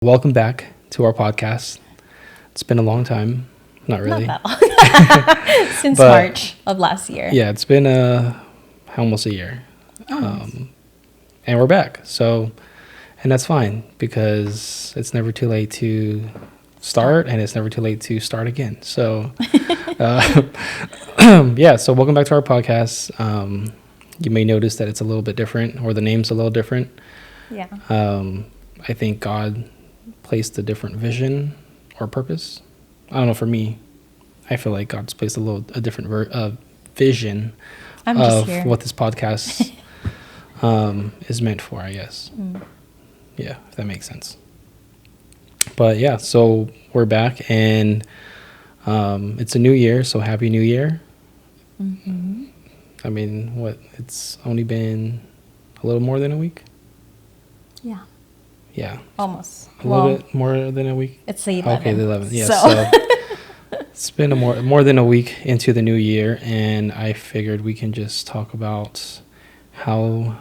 Welcome back to our podcast. It's been a long time. Not really. Not that long. Since March of last year. Yeah, it's been almost a year. And we're back. And that's fine because it's never too late to start and it's never too late to start again. So, so welcome back to our podcast. You may notice that it's a little bit different or the name's a little different. Yeah. I think God placed a different vision or purpose. I don't know, for me, I feel like God's placed a different vision of what this podcast is meant for, I guess. Yeah, if that makes sense. But yeah, so we're back and it's a new year, so happy new year. Mm-hmm. I mean, it's only been a little more than a week? Yeah. Yeah. Almost. A little bit more than a week? It's the 11th. Okay, the 11th. Yeah, so it's been more than a week into the new year, and I figured we can just talk about how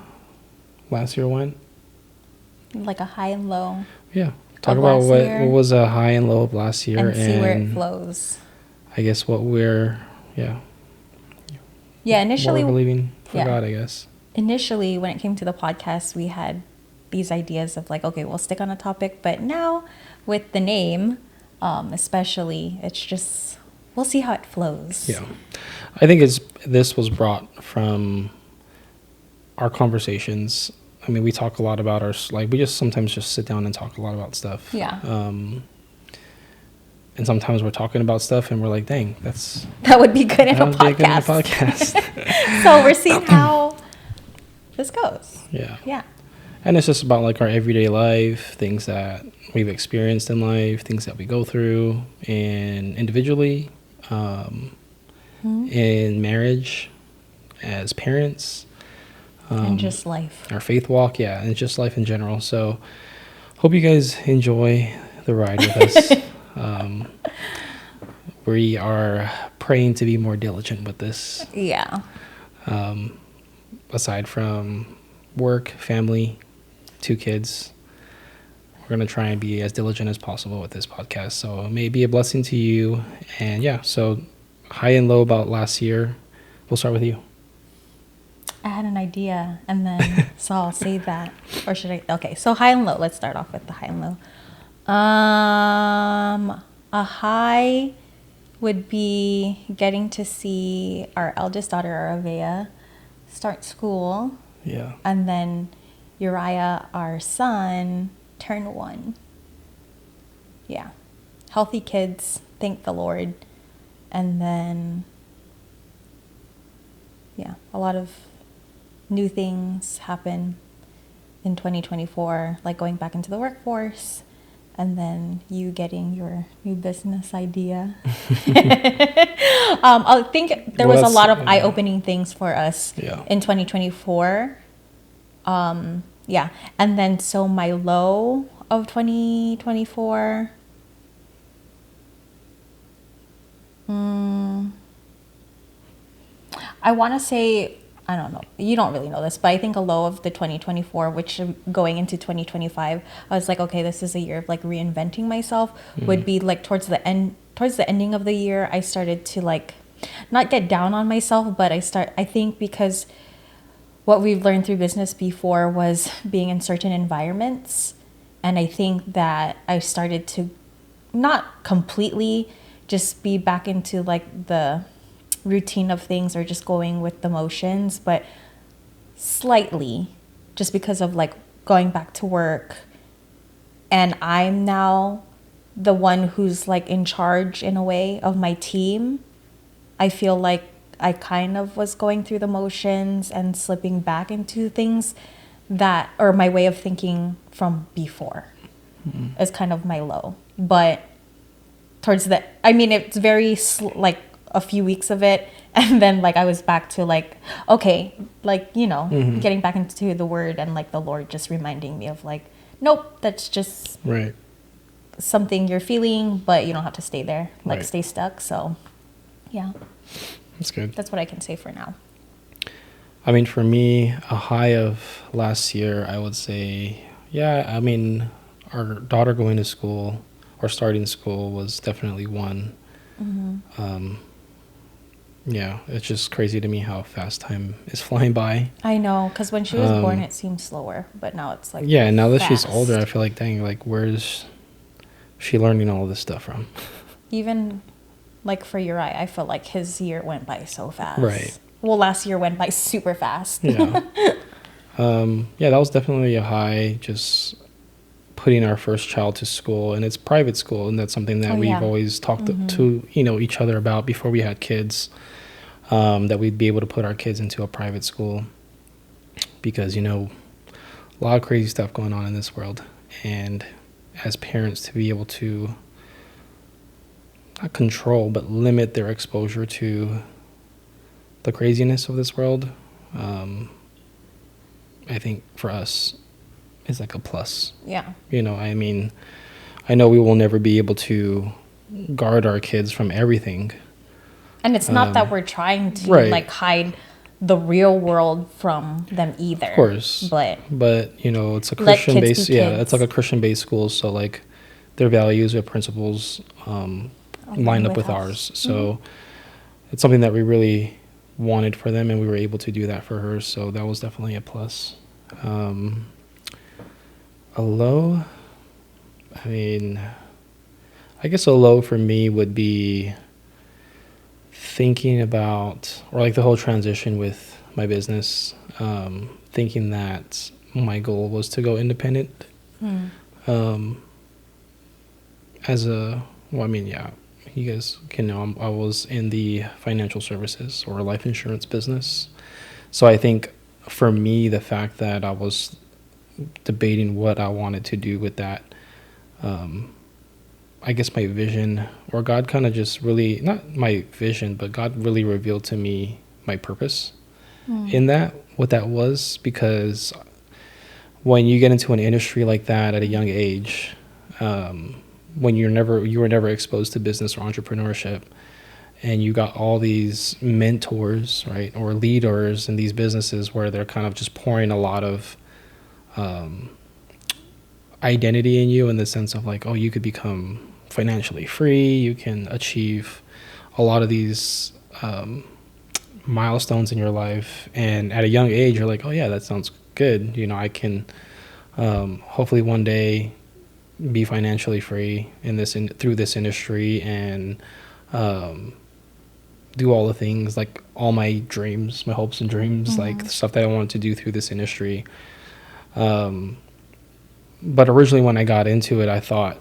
last year went. Like a high and low. Yeah. Talk about what was a high and low of last year. And see where it flows. I guess what we're, Yeah, initially. What we're believing for God, I guess. Initially, when it came to the podcast, we had these ideas of like, okay, we'll stick on a topic. But now with the name, especially, it's just, we'll see how it flows. Yeah. I think this was brought from our conversations. I mean, we talk a lot about we just sometimes just sit down and talk a lot about stuff. Yeah. And sometimes we're talking about stuff and we're like, dang, that would be good in a podcast. So we're seeing how this goes. Yeah. Yeah. And it's just about like our everyday life, things that we've experienced in life, things that we go through, and individually, in marriage, as parents. And just life. Our faith walk, and just life in general. So hope you guys enjoy the ride with us. We are praying to be more diligent with this. Yeah. Aside from work, family, 2 kids, we're going to try and be as diligent as possible with this podcast. So it may be a blessing to you. And so high and low about last year. We'll start with you. I had an idea and then so I'll save that. Or should I? Okay, so high and low. Let's start off with the high and low. A high would be getting to see our eldest daughter, Aravea, start school. Yeah. And then Uriah, our son, turn 1. Yeah. Healthy kids, thank the Lord. And then, a lot of new things happen in 2024, like going back into the workforce. And then you getting your new business idea. I think there was a lot of eye-opening things for us in 2024. And then so my low of 2024. I want to say, I don't know. You don't really know this, but I think a low of the 2024, which going into 2025, I was like, okay, this is a year of like reinventing myself. Would be like towards the ending of the year, I started to like not get down on myself, but I think because what we've learned through business before was being in certain environments, and I think that I started to not completely just be back into like the routine of things or just going with the motions, but slightly, just because of like going back to work, and I'm now the one who's like in charge in a way of my team. I feel like I kind of was going through the motions and slipping back into things that, or my way of thinking from before is kind of my low. But towards it's very like a few weeks of it, and then like I was back to like, okay, like, getting back into the word and like the Lord just reminding me of like, nope, that's just something you're feeling, but you don't have to stay there, like stay stuck. So that's good. That's what I can say for now. I mean, for me, a high of last year, I would say, our daughter going to school or starting school was definitely one. Yeah, it's just crazy to me how fast time is flying by. I know, because when she was born, it seemed slower, but now it's like Yeah, and now that she's fast. older, I feel like, dang, like, where's she learning all this stuff from? Even like for Uri, I feel like his year went by so fast. Right. Well, last year went by super fast. Yeah. Yeah, that was definitely a high, just putting our first child to school, and it's private school, and that's something that we've always talked to each other about before we had kids, that we'd be able to put our kids into a private school, because a lot of crazy stuff going on in this world, and as parents to be able to not control but limit their exposure to the craziness of this world, I think for us is like a plus. Yeah. I mean, I know we will never be able to guard our kids from everything. And it's not that we're trying to like hide the real world from them either. Of course. But it's a Christian based, it's like a Christian based school, so like their values or principles line up with ours. So it's something that we really wanted for them, and we were able to do that for her, so that was definitely a plus. A low, I mean, I guess a low for me would be thinking about, or like the whole transition with my business, thinking that my goal was to go independent. You guys can know I was in the financial services or life insurance business. So I think for me, the fact that I was debating what I wanted to do with that, I guess my vision, or God kind of just really, not my vision, but God really revealed to me my purpose in that, what that was, because when you get into an industry like that at a young age, when you were never exposed to business or entrepreneurship, and you got all these mentors, right, or leaders in these businesses where they're kind of just pouring a lot of identity in you, in the sense of like, oh, you could become financially free, you can achieve a lot of these milestones in your life, and at a young age you're like, oh yeah, that sounds good, I can hopefully one day be financially free through this industry, and do all the things, like all my dreams, my hopes and dreams, like the stuff that I wanted to do through this industry. But originally when I got into it, I thought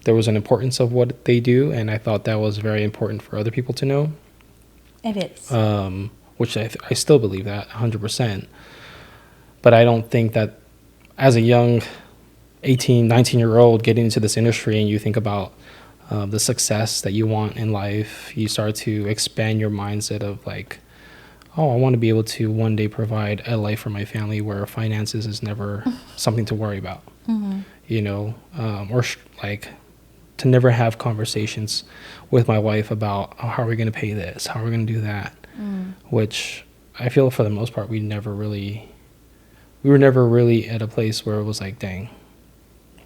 there was an importance of what they do, and I thought that was very important for other people to know. It is. Which I still believe that 100%. But I don't think that as a young 18, 19-year-old getting into this industry, and you think about the success that you want in life, you start to expand your mindset of like, oh, I want to be able to one day provide a life for my family where finances is never something to worry about, like to never have conversations with my wife about, oh, how are we going to pay this? How are we going to do that? Which I feel for the most part, we were never really at a place where it was like, dang,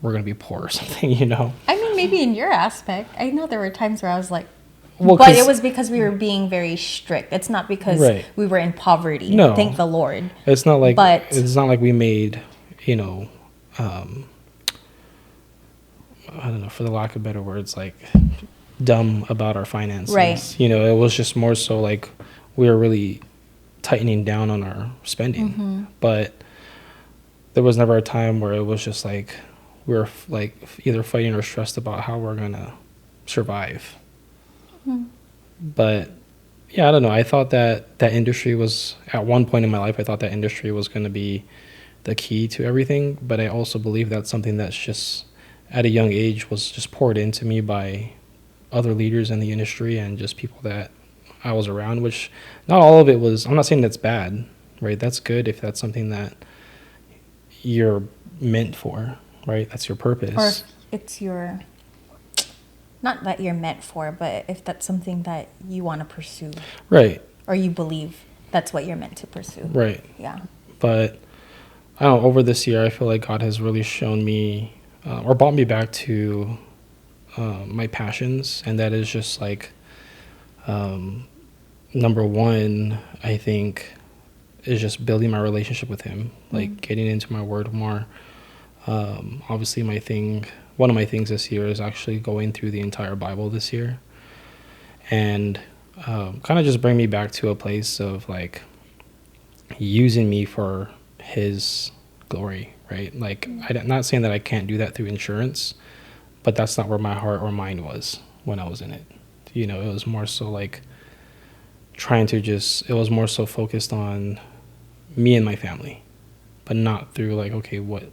we're going to be poor or something, I mean, maybe in your aspect, I know there were times where I was like, well, but it was because we were being very strict. It's not because we were in poverty. No. Thank the Lord. It's not like, we made, I don't know, for the lack of better words, like dumb about our finances. Right. It was just more so like we were really tightening down on our spending. But there was never a time where it was just like we were like either fighting or stressed about how we're going to survive. But yeah, I don't know. I thought that industry was, at one point in my life, I thought that industry was going to be the key to everything. But I also believe that's something that's just at a young age was just poured into me by other leaders in the industry and just people that I was around, which not all of it was, I'm not saying that's bad, right? That's good if that's something that you're meant for, right? That's your purpose. Or if it's not that you're meant for, but if that's something that you want to pursue. Right. Or you believe that's what you're meant to pursue. Right. Yeah. But I don't know, over this year, I feel like God has really shown me or brought me back to my passions, and that is just like number one, I think, is just building my relationship with him, like getting into my word more. Obviously one of my things this year is actually going through the entire Bible this year, and kind of just bring me back to a place of like using me for his glory, right? Like I'm not saying that I can't do that through insurance, but that's not where my heart or mind was when I was in it. It was more so like it was more so focused on me and my family, but not through like, okay, what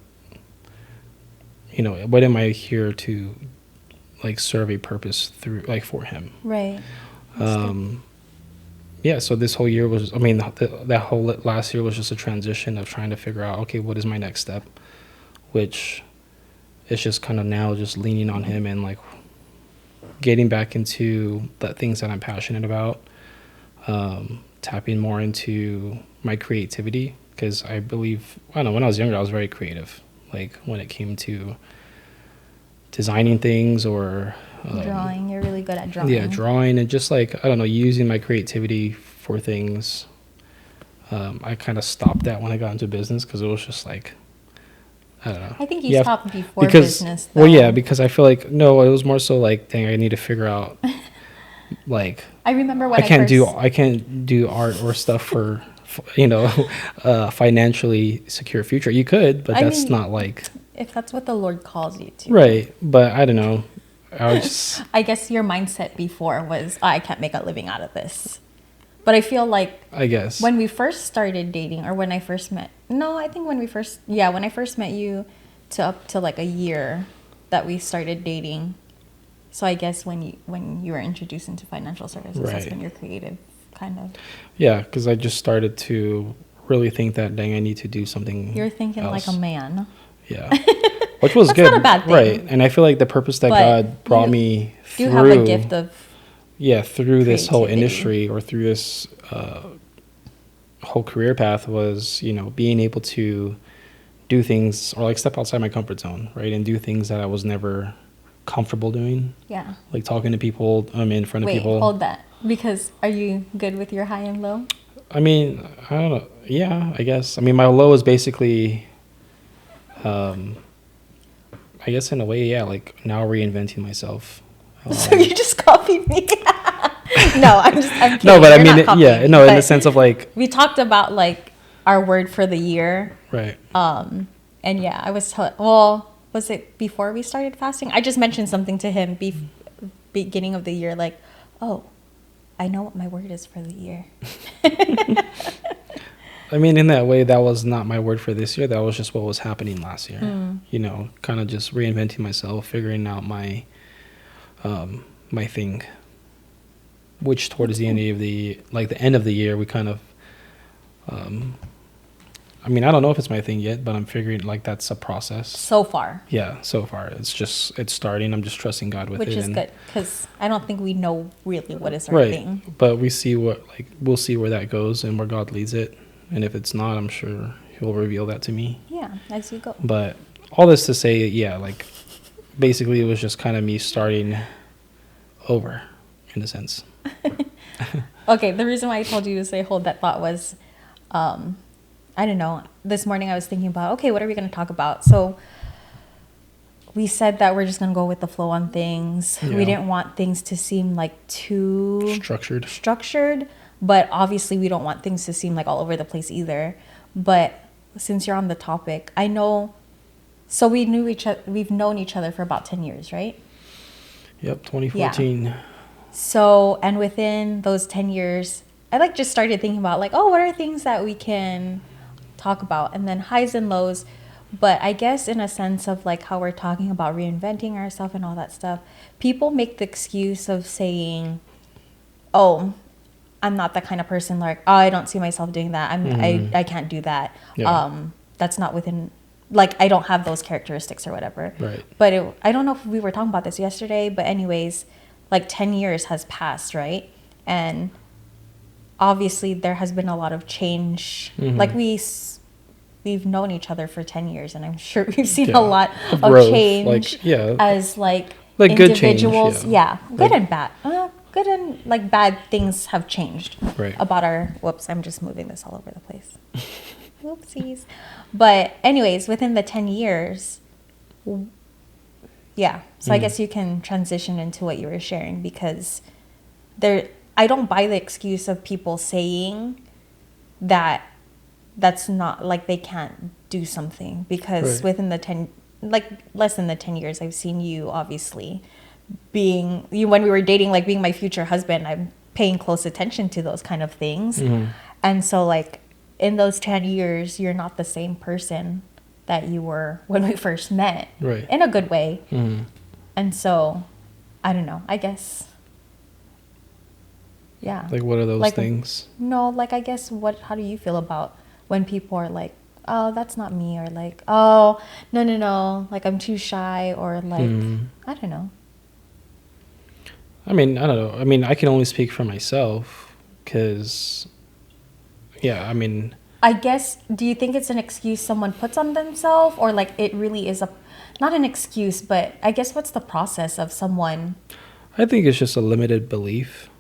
am I here to like serve a purpose through, like, for him. Right. Yeah, so this whole year was, that whole last year was just a transition of trying to figure out, okay, what is my next step, which is just kind of now just leaning on him and like getting back into the things that I'm passionate about, tapping more into my creativity, because I believe, I don't know, when I was younger, I was very creative, like when it came to designing things or drawing. You're really good at drawing. Yeah, drawing, and just like, I don't know, using my creativity for things. I kind of stopped that when I got into business, because it was just like, I don't know. I think you stopped before business, though. Well, yeah, because I feel like, no, it was more so like, dang, I need to figure out, like, I remember when I can't do art or stuff for financially secure future. You could, but that's not like, if that's what the Lord calls you to. Right, but I don't know. I guess your mindset before was, I can't make a living out of this. But I feel like, I guess when we first started dating, or when I first met, when I first met you, to up to like a year that we started dating. So I guess when you were introduced into financial services, right, that's when you're creative, kind of. Yeah, because I just started to really think that, dang, I need to do something. You're thinking else. Like a man. Yeah. Which was good. That's not a bad thing. Right. And I feel like the purpose that God brought me through. You have a gift of through this whole industry, or through this whole career path, was, being able to do things, or like step outside my comfort zone, right? And do things that I was never comfortable doing. Yeah. Like talking to people, in front of people. Wait, hold that. Because are you good with your high and low? I don't know. Yeah, I guess. My low is basically, I guess in a way, yeah, like now reinventing myself. So you just copied me? No, I'm kidding. No, but in the sense of like, we talked about like our word for the year. Right. And yeah, I was was it before we started fasting? I just mentioned something to him beginning of the year, like, oh, I know what my word is for the year. In that way, that was not my word for this year. That was just what was happening last year. Kind of just reinventing myself, figuring out my my thing. Which towards the end of the year, we kind of, I don't know if it's my thing yet, but I'm figuring like that's a process. So far. Yeah, so far. It's starting. I'm just trusting God with it. Which is good, because I don't think we know really what is our thing. But we'll see where that goes and where God leads it. And if it's not, I'm sure he'll reveal that to me. Yeah, as you go. But all this to say, yeah, like basically it was just kind of me starting over in a sense. Okay, the reason why I told you to say hold that thought was, I don't know, this morning I was thinking about, okay, what are we going to talk about? So we said that we're just going to go with the flow on things. Yeah. We didn't want things to seem like too structured, but obviously we don't want things to seem like all over the place either. But since you're on the topic, I know, so we've known each other for about 10 years, right? Yep, 2014. Yeah. So, and within those 10 years, I just started thinking about what are things that we can talk about, and then highs and lows. But I guess in a sense of how we're talking about reinventing ourselves and all that stuff, people make the excuse of saying, oh, I'm not that kind of person, I don't see myself doing that. I can't do that. Yeah. That's not within, I don't have those characteristics or whatever. Right. But I don't know if we were talking about this yesterday, but anyways, 10 years has passed, right? And obviously there has been a lot of change. Mm-hmm. we've known each other for 10 years, and I'm sure we've seen Yeah. a lot Of of growth, change, like, yeah. as like Like good change, individuals. yeah. Good Like- and bad. Good and like bad things have changed Right. about our. Whoops, I'm just moving this all over the place. Whoopsies. But anyways, within the 10 years, yeah. So I guess you can transition into what you were sharing, because I don't buy the excuse of people saying that that's not, like, they can't do something, because Right. within the 10, like less than the 10 years, I've seen you obviously being you when we were dating, like being my future husband. I'm paying close attention to those kind of things. And so like in those 10 years, you're not the same person that you were when we first met, Right. in a good way. Mm-hmm. And so I don't know, I guess, yeah. Like, what are those Like, things? No, like, I guess, how do you feel about when people are like, oh, that's not me, or like, oh, no, like, I'm too shy, or like, I don't know. I mean, I don't know. I mean, I can only speak for myself, because, yeah, I mean, I guess, do you think it's an excuse someone puts on themselves, or like it really is not an excuse, but I guess what's the process of someone? I think it's just a limited belief.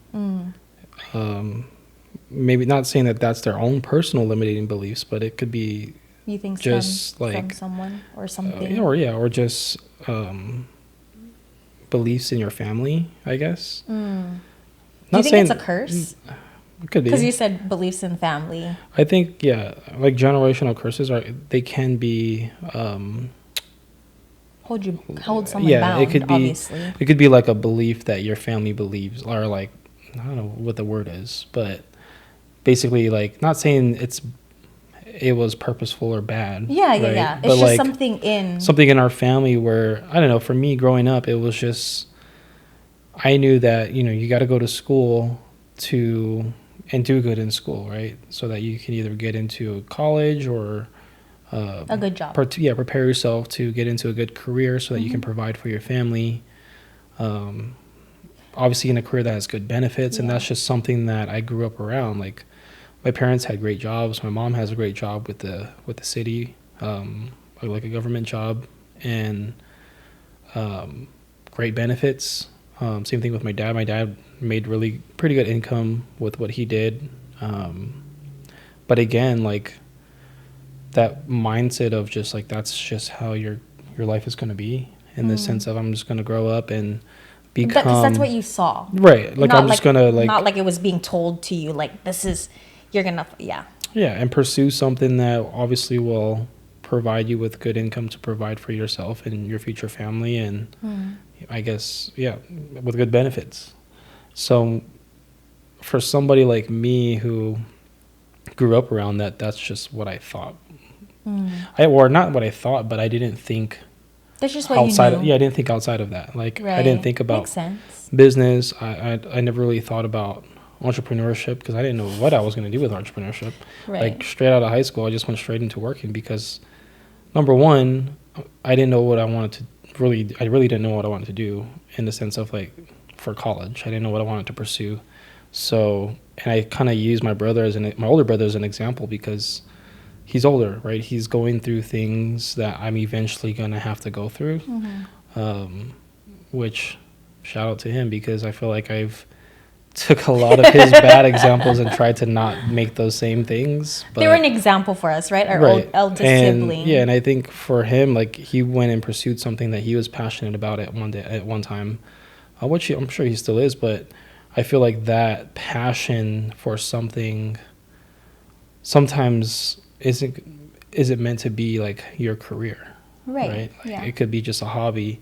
Maybe not saying that that's their own personal limiting beliefs, but it could be You think just from like someone or something? or just beliefs in your family, I guess. Do you think it's a curse? It could be. Because you said beliefs in family. I think, yeah, like generational curses they can be Hold someone bound, it could be obviously. it could be like a belief that your family believes, or like, I don't know what the word is, but basically, like, not saying it was purposeful or bad. Yeah. right? It's But just like something in our family where, I don't know, for me growing up, it was just, I knew that, you got to go to school and do good in school, right? So that you can either get into college or a good job. Prepare yourself to get into a good career so that you can provide for your family. Obviously in a career that has good benefits, and that's just something that I grew up around. Like, my parents had great jobs. My mom has a great job with the city, like a government job, and great benefits. Same thing with my dad. My dad made pretty good income with what he did. But again, like, that mindset of just like, that's just how your life is going to be, in the sense of, I'm just going to grow up and become. Because that's what you saw. Right. Like, Not I'm just going to, like. Not like it was being told to you, like, this is, you're going to, yeah. Yeah, and pursue something that obviously will provide you with good income to provide for yourself and your future family, and I guess, with good benefits. So for somebody like me who grew up around that, that's just what I thought. Or not what I thought, but I didn't think That's just what outside you knew. I didn't think outside of that. Like, Right. I didn't think about Makes sense. business. I never really thought about entrepreneurship, because I didn't know what I was going to do with entrepreneurship. Right. Like, straight out of high school, I just went straight into working, because number one, I didn't know what I wanted to I really didn't know what I wanted to do, in the sense of, like, for college. I didn't know what I wanted to pursue. So, and I kind of used my older brother as an example, because he's older, right? He's going through things that I'm eventually going to have to go through, which, shout out to him, because I feel like I've took a lot of his bad examples and tried to not make those same things. But, they were an example for us, right? Our eldest sibling. Yeah, and I think for him, like, he went and pursued something that he was passionate about at one time, which I'm sure he still is, but I feel like that passion for something sometimes isn't meant to be like your career. Right? Like, Yeah. it could be just a hobby.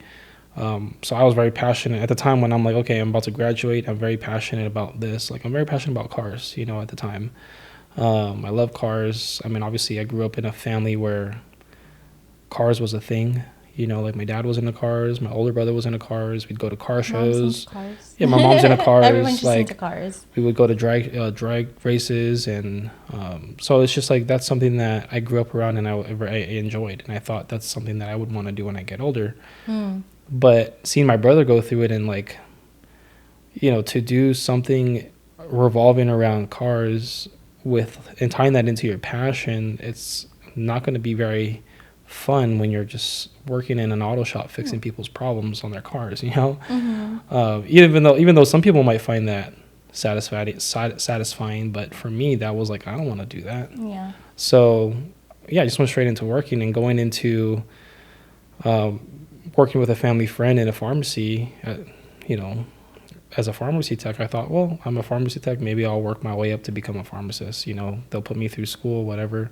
So I was very passionate at the time when I'm like, okay, I'm about to graduate. I'm very passionate about this. Like, I'm very passionate about cars, at the time. I love cars. I mean, obviously I grew up in a family where cars was a thing. Like, my dad was into cars. My older brother was into cars. We'd go to car shows. Cars. Yeah, my mom's into cars. Everyone's just like, into cars. we would go to drag races, and so it's just like, that's something that I grew up around, and I enjoyed, and I thought that's something that I would want to do when I get older. But seeing my brother go through it, and like, to do something revolving around cars and tying that into your passion, not going to be very fun when you're just working in an auto shop fixing people's problems on their cars, you know. Even though some people might find that satisfying, but for me that was like, I don't want to do that. Yeah. So yeah, I just went straight into working and going into working with a family friend in a pharmacy, you know, as a pharmacy tech. I thought, well, I'm a pharmacy tech, maybe I'll work my way up to become a pharmacist, you know, they'll put me through school, whatever.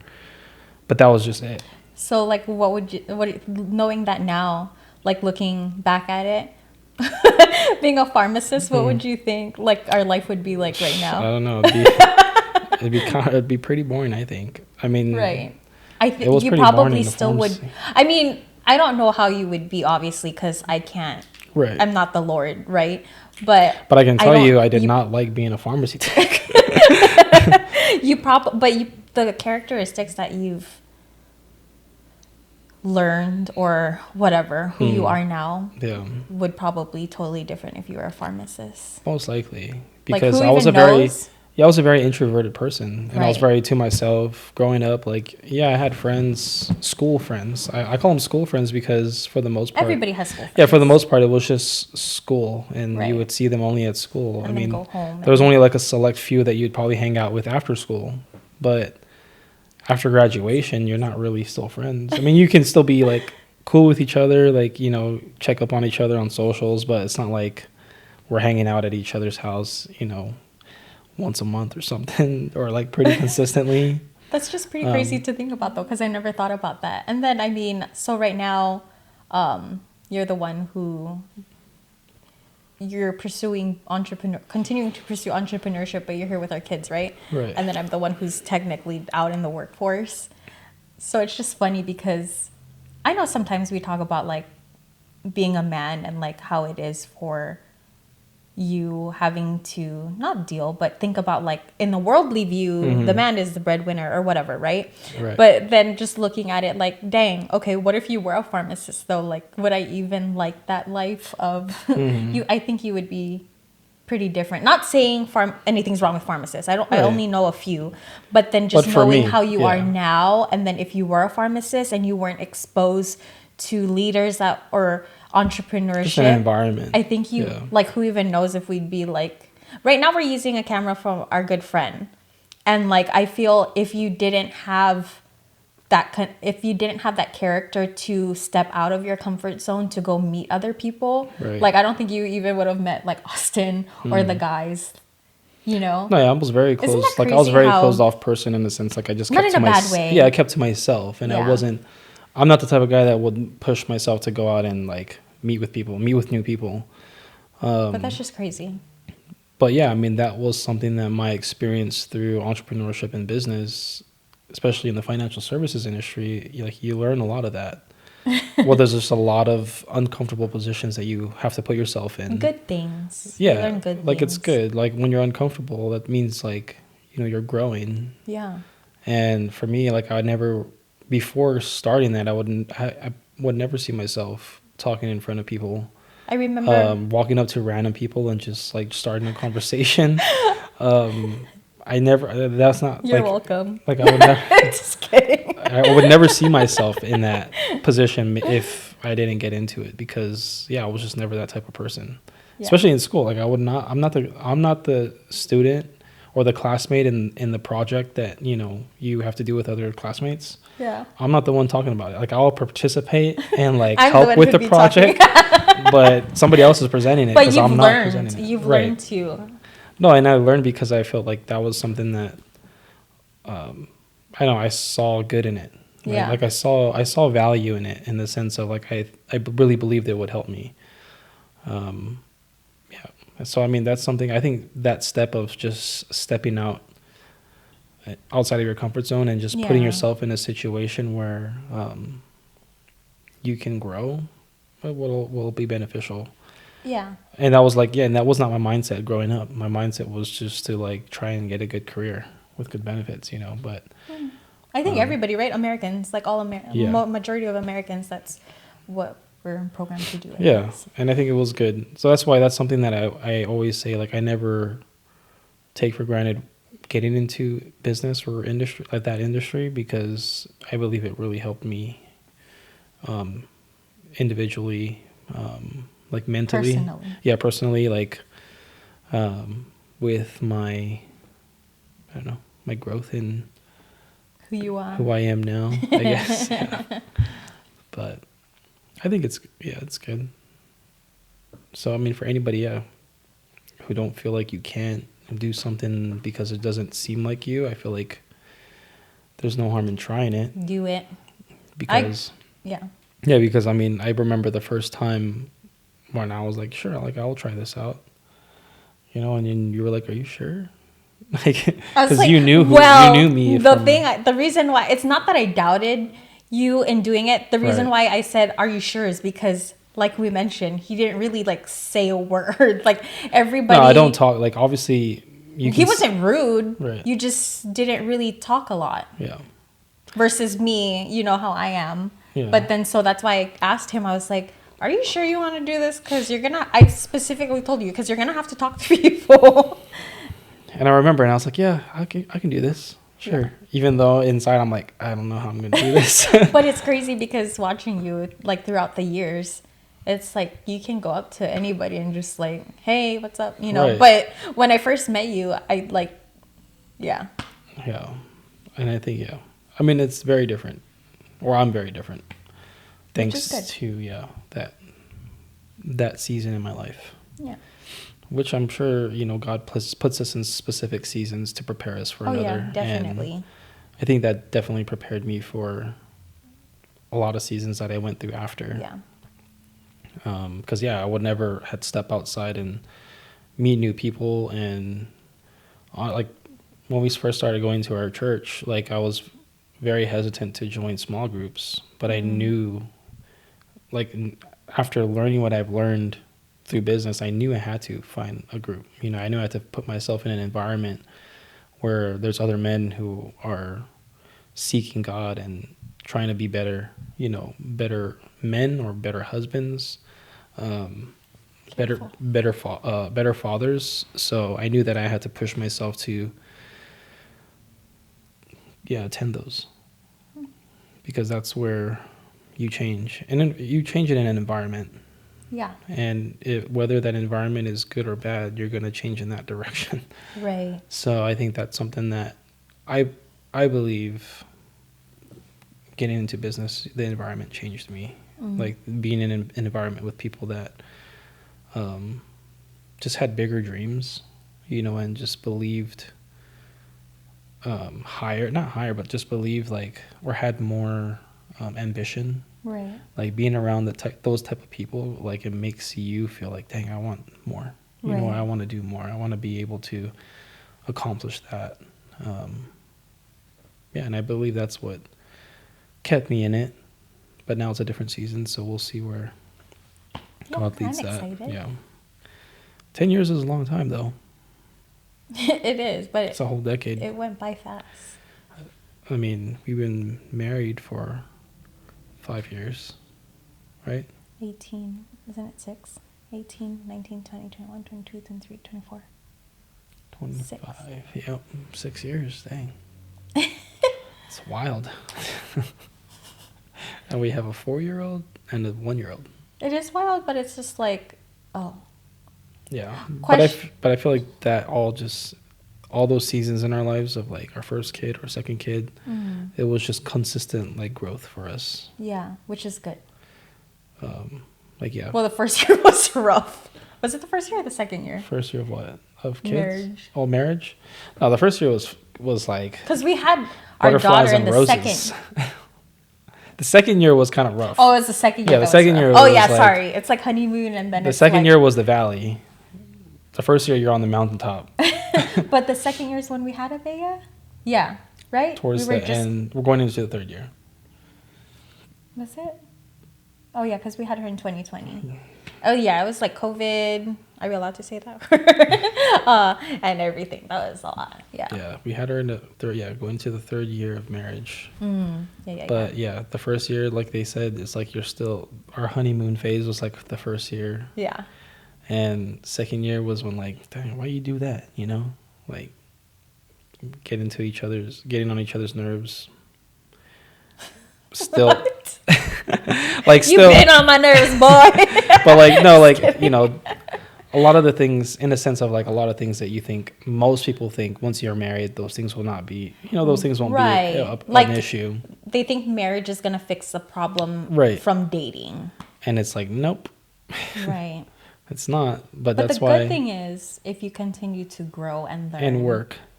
But that was just it. So like, knowing that now, like looking back at it, being a pharmacist, what would you think like our life would be like right now? I don't know. It'd be pretty boring, I think. I mean, right. I think you probably still would. I mean, I don't know how you would be, obviously, because I can't. Right. I'm not the Lord, right? But I can tell you, I did not like being a pharmacy tech. The characteristics that you've learned or whatever, who you are now, would probably totally different if you were a pharmacist. Most likely, because I was a very introverted person, and right. I was very to myself growing up. Like, yeah, I had friends, school friends. I call them school friends because for the most part, everybody has school friends. Yeah, for the most part, it was just school, and right. you would see them only at school. And I mean, go home there was only like a select few that you'd probably hang out with after school, but after graduation, you're not really still friends. I mean, you can still be like cool with each other, like, you know, check up on each other on socials, but it's not like we're hanging out at each other's house, you know, once a month or something, or like pretty consistently. That's just pretty crazy to think about, though, because I never thought about that. And then, I mean, so right now, you're the one who you're continuing to pursue entrepreneurship, but you're here with our kids, right? Right. And then I'm the one who's technically out in the workforce. So it's just funny because I know sometimes we talk about like being a man and like how it is for you having to not deal, but think about like in the worldly view, the man is the breadwinner or whatever, right? But then just looking at it like, dang, okay, what if you were a pharmacist though? Like, would I even like that life of you? I think you would be pretty different. Not saying anything's wrong with pharmacists. I only know a few, but then just knowing how you are now, and then if you were a pharmacist and you weren't exposed to leaders or entrepreneurship, just an environment. I think like, who even knows if we'd be like, right now we're using a camera from our good friend, and like I feel if you didn't have that character to step out of your comfort zone to go meet other people, like I don't think you even would have met like Austin or the guys, you know. No, yeah, I was very close. Like I was a very closed off person in the sense like I just kept to myself. Yeah, I kept to myself, and I'm not the type of guy that would push myself to go out and like meet with new people. But that's just crazy. But yeah, I mean, that was something that my experience through entrepreneurship and business, especially in the financial services industry, like you learn a lot of that. Well, there's just a lot of uncomfortable positions that you have to put yourself in. Good things. Yeah, you learn good like things. It's good. Like when you're uncomfortable, that means like, you know, you're growing. Yeah. And for me, like before starting that, I would never see myself talking in front of people. I remember walking up to random people and just like starting a conversation. That's not. You're welcome. Like I would never. Just kidding. I would never see myself in that position if I didn't get into it, because I was just never that type of person. Yeah. Especially in school, like I'm not the student or the classmate in the project that, you know, you have to do with other classmates. Yeah. I'm not the one talking about it. Like I'll participate and like help with the project, but somebody else is presenting it because I'm not presenting it. You've learned to. No, and I learned because I felt like that was something that I saw good in it. Right? Yeah. Like I saw value in it, in the sense of like I really believed it would help me. So I mean, that's something, I think that step of just stepping outside of your comfort zone and just putting yourself in a situation where you can grow will be beneficial. Yeah. And that was and that was not my mindset growing up. My mindset was just to like try and get a good career with good benefits, you know. But I think everybody, right? Americans, like majority of Americans, that's what we're programmed to do. Yeah, and I think it was good. So that's something that I always say, like I never take for granted getting into business or industry, like that industry, because I believe it really helped me individually, like mentally. Personally. Yeah, personally, like with my, I don't know, my growth in Who you are. who I am now, I guess. Yeah. But I think it's good. So I mean, for anybody, yeah, who don't feel like you can't do something because it doesn't seem like you, I feel like there's no harm in trying it. Do it. Because yeah. Yeah, because I mean, I remember the first time when I was like, sure, like I'll try this out, and then you were like, are you sure? Like, because like, you knew me. The reason why, it's not that I doubted you in doing it. The reason why I said, are you sure, is because, like we mentioned, he didn't really like say a word. Like everybody. No, I don't talk. Like obviously, he wasn't rude. Right. You just didn't really talk a lot. Yeah. Versus me, you know how I am. Yeah. But then, so that's why I asked him. I was like, are you sure you want to do this? Because I specifically told you, because you're going to have to talk to people. And I remember, and I was like, yeah, I can do this. Sure. Yeah. Even though inside I'm like, I don't know how I'm going to do this. But it's crazy because watching you, like, throughout the years, it's like you can go up to anybody and just like, hey, what's up? Right. But when I first met you, I like, yeah. Yeah. And I think, yeah. I mean, it's very different. Or I'm very different. Thanks to, that season in my life. Yeah. Which I'm sure, God puts us in specific seasons to prepare us for another. Yeah, definitely. And I think that definitely prepared me for a lot of seasons that I went through after. Yeah. Because, I would never had step outside and meet new people. And, like, when we first started going to our church, like, I was very hesitant to join small groups. But I knew, like, after learning what I've learned through business, I knew I had to find a group. I knew I had to put myself in an environment where there's other men who are seeking God and trying to be better, better men or better husbands, better fathers. So I knew that I had to push myself to, attend those, because that's where you change, and then you change it in an environment. Yeah. And whether that environment is good or bad, you're going to change in that direction. Right. So I think that's something that I believe getting into business, the environment changed me. Like being in an environment with people that just had bigger dreams, and just believed not higher, but just believed like, or had more ambition. Right. Like being around those type of people, like it makes you feel like, dang, I want more. Right. I want to do more. I want to be able to accomplish that. And I believe that's what kept me in it. But now it's a different season, so we'll see where God leads that. Excited. Yeah. 10 years is a long time, though. It is, but it's a whole decade. It went by fast. I mean, we've been married for 5 years, right? 18, isn't it 6? 18, 19, 20, 21, 22, 23, 24. 25. 6. Yep, 6 years. Dang. It's wild. And we have a 4-year-old and a 1-year-old. It is wild, but it's just like, oh. Yeah. But I feel like that all those seasons in our lives of like our first kid or second kid, it was just consistent like growth for us. Yeah, which is good. Yeah. Well, the first year was rough. Was it the first year or the second year? First year of what? Of kids? Marriage. Oh, marriage? No, the first year was like... Because we had our daughter in the roses. second... The second year was kind of rough. Oh, it was the second year. Yeah, the second year was like, sorry. It's like honeymoon and then the second year was the valley. The first year you're on the mountaintop. But the second year is when we had a Vega? Yeah, right? Towards the end. We're going into the third year. Was it? Oh, yeah, because we had her in 2020. Oh, yeah, it was like COVID. Are we allowed to say that? And everything. That was a lot. Yeah. Yeah, we had her in the third, going into the third year of marriage. But the first year, like they said, it's like our honeymoon phase was like the first year. Yeah. And second year was when like, dang, why you do that? Like, getting on each other's nerves. Still, like still, you've been on my nerves, boy. but like no, like you know, a lot of the things, in the sense of like a lot of things that you think most people think once you're married, those things will not be, you know, those things won't be like, an issue. They think marriage is gonna fix the problem from dating, and it's like nope, right? It's not. But that's the why. Good thing is if you continue to grow and learn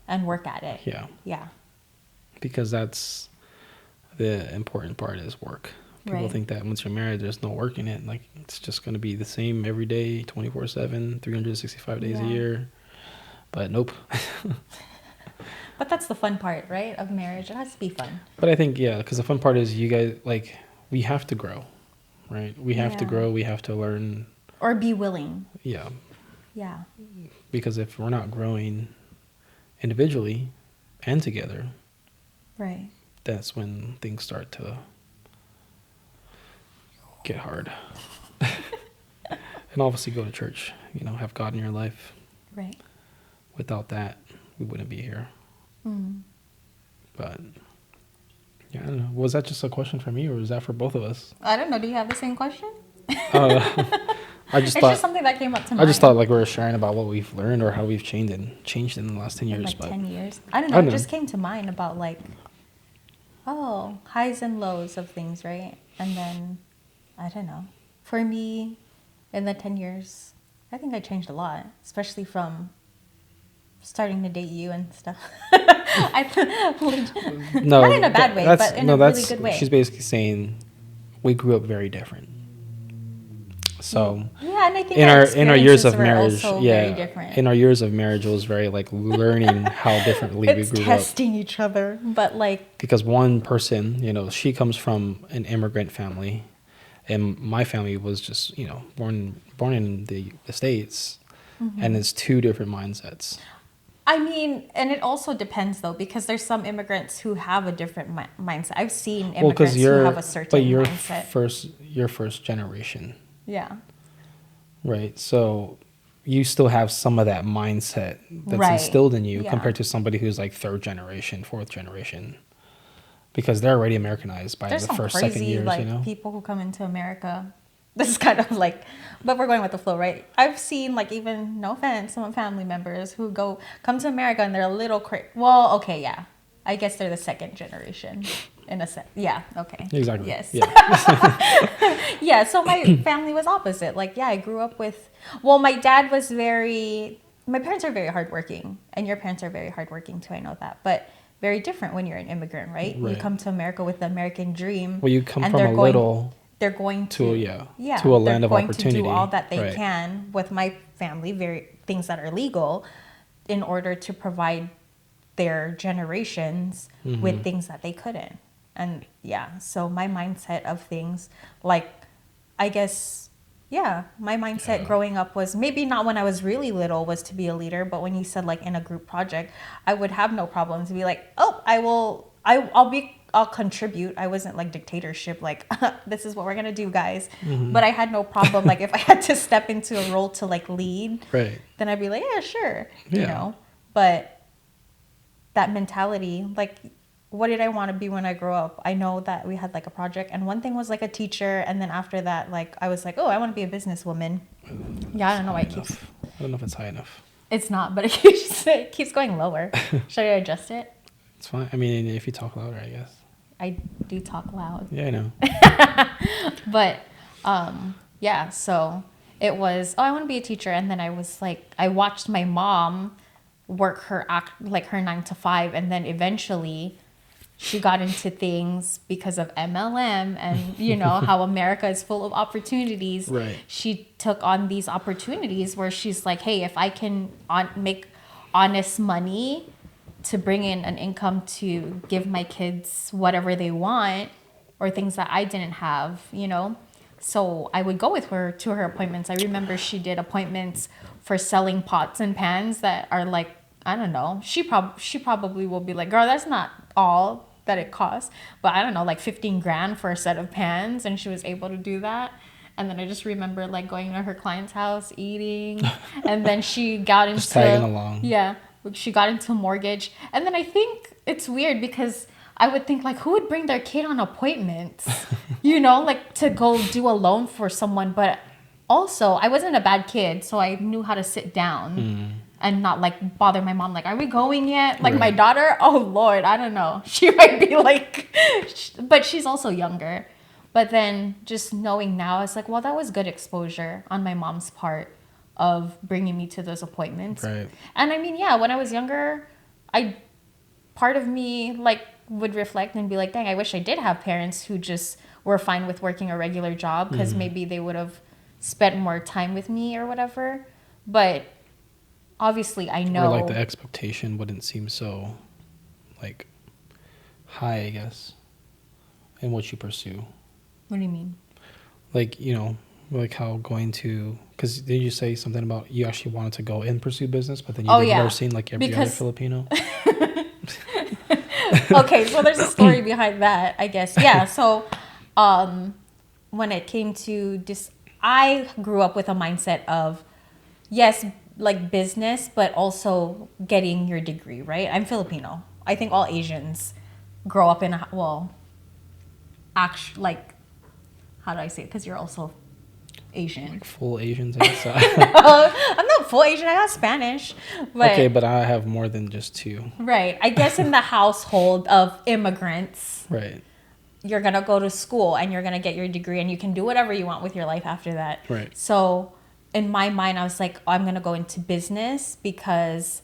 and work at it. Yeah. Because that's the important part is work. People think that once you're married, there's no work in it. Like it's just going to be the same every day, 24/7, 365 days a year. But nope. But that's the fun part, right? Of marriage. It has to be fun. But I think, because the fun part is you guys, like, we have to grow, right? We have to grow. We have to learn. Or be willing. Yeah. Yeah. Because if we're not growing individually and together, right, that's when things start to get hard. And obviously go to church, you know, have God in your life. Right. Without that, we wouldn't be here. But yeah, I don't know. Was that just a question for me, or was that for both of us? I don't know. Do you have the same question? It's just something that came up to mind. I just thought like we were sharing about what we've learned or how we've changed in the last 10 years. Like 10 years. I don't know. It just came to mind about like, highs and lows of things, right? And then, I don't know. For me, in the 10 years, I think I changed a lot, especially from starting to date you and stuff. No, not in a bad way, but in a really good way. She's basically saying we grew up very different. So yeah, and I think in our years of marriage, very different. In our years of marriage, it was very like learning how differently we grew up. Testing each other, but like because one person, you know, she comes from an immigrant family, and my family was just, you know, born in the States, and it's two different mindsets. I mean, and it also depends though, because there's some immigrants who have a different mindset. I've seen immigrants who have a certain mindset. You're first generation. Yeah. Right. So you still have some of that mindset that's instilled in you compared to somebody who's like third generation, fourth generation, because they're already Americanized by the first, second years. Like, you know, people who come into America. This is kind of like, but we're going with the flow, right? I've seen like, even, no offense, some family members who come to America and they're a little well, okay, yeah. I guess they're the second generation in a sense. Yeah, okay. Exactly. Yes. Yeah. Yeah, so my family was opposite. Like, yeah, I grew up with, my dad was my parents are very hardworking, and your parents are very hardworking too, I know that. But very different when you're an immigrant, right? You come to America with the American dream. Well, you come from they're going to a land of opportunity. To do all that they can with my family, things that are legal, in order to provide their generations with things that they couldn't. And so my mindset of things, like, I guess, my mindset growing up was maybe not when I was really little was to be a leader, but when you said like in a group project, I would have no problem to be like, I'll contribute. I wasn't like dictatorship, like, this is what we're going to do, guys. But I had no problem. Like if I had to step into a role to like lead, then I'd be like, yeah, sure. You know, but that mentality, like, what did I want to be when I grow up? I know that we had like a project, and one thing was like a teacher. And then after that, like, I was like, I want to be a businesswoman. Yeah. I don't know why it keeps. I don't know if it's high enough. It's not, but it keeps going lower. Should I adjust it? It's fine. I mean, if you talk louder, I guess. I do talk loud. Yeah, I know. But, so it was, I want to be a teacher. And then I was like, I watched my mom work her 9 to 5. And then eventually she got into things because of MLM and, you know, how America is full of opportunities. Right. She took on these opportunities where she's like, hey, if I can make honest money to bring in an income to give my kids whatever they want, or things that I didn't have, you know. So I would go with her to her appointments. I remember she did appointments for selling pots and pans that are like, I don't know. She probably will be like, girl, that's not all that it costs. But I don't know, like 15 grand for a set of pans. And she was able to do that. And then I just remember like going to her client's house, eating. And then she got into... Just tagging along. Yeah. she got into a mortgage. And then I think it's weird because I would think like, who would bring their kid on appointments, you know, like to go do a loan for someone. But also I wasn't a bad kid, so I knew how to sit down and not like bother my mom. Like, are we going yet? Like my daughter, oh Lord, I don't know. She might be like, but she's also younger. But then just knowing now, it's like, well, that was good exposure on my mom's part of bringing me to those appointments. Right. And I mean, yeah, when I was younger, part of me like would reflect and be like, dang, I wish I did have parents who just were fine with working a regular job, because maybe they would have spent more time with me or whatever. But obviously I know, or like the expectation wouldn't seem so like high, I guess, in what you pursue. What do you mean? Like, you know, like how going to, because did you say something about you actually wanted to go and pursue business, but then you've never seen like every other Filipino? Okay, so there's a story behind that, I guess. Yeah, so when it came to this, I grew up with a mindset of, yes, like business, but also getting your degree, right? I'm Filipino. I think all Asians grow up in a, well, actually, like, how do I say it? Because you're also Asian. Like full Asians, I guess. I'm not full Asian. I got Spanish. But, okay, but I have more than just two. Right. I guess in the household of immigrants, right, you're going to go to school and you're going to get your degree and you can do whatever you want with your life after that. Right. So in my mind, I was like, oh, I'm going to go into business because